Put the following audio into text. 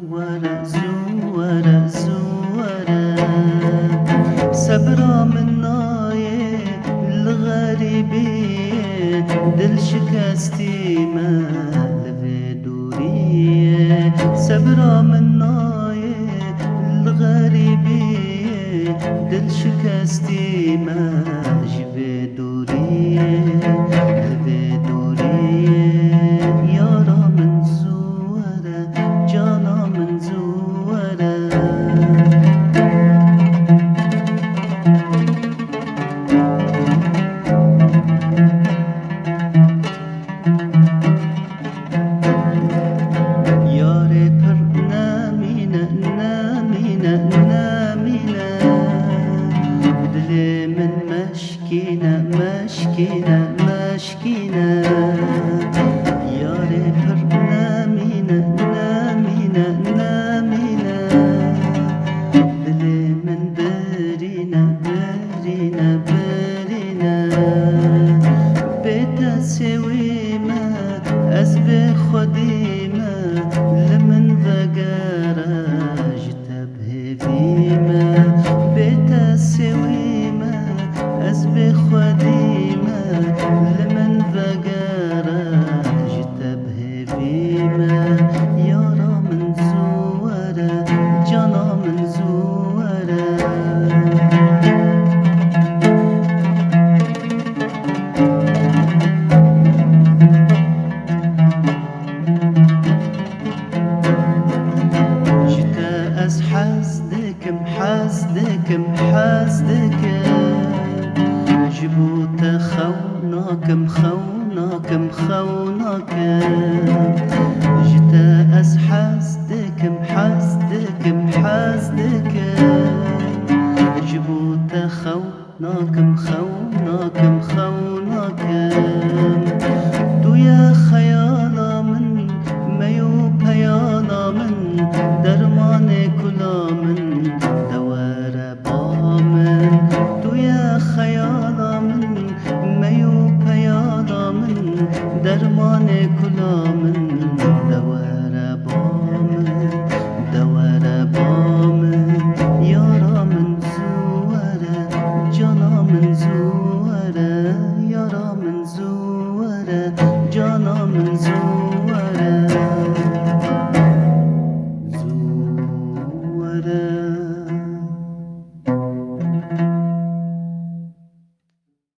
زوره زوره صبرا من نایه الغریبیه دل شکستی من لب دوریه صبرا من نایه الغریبیه دل شکستی من جب دوریه لب دوریه یارا من زوره جانا من زوره من مشكينة مشكينة مشكينة ياري پر نامينة نامينة نامينة دلي من برينة برينة برينة بيتا سوي ما أزبي خدي ما لمن ذقارة جتبه فيما بيتا سوي أزبي خديمة لمن ذقارة جتبه بيمة يارا من زوارة جانا من زوارة جتا أز حسدك محسدك محسدك جبوت خوناك مخوناك مخوناك جتا أز حسدك محسدك محسدك جبوت خوناك مخوناك مخوناك دويا خيالا من ميو بيالا من درمان كلا من دوار بامن دويا خيالا من ميو بيالا من درمان كلا من دوار بامن دوار بامن يارا من زوره جانا من زوره يارا من زوره جانا من زوره زوره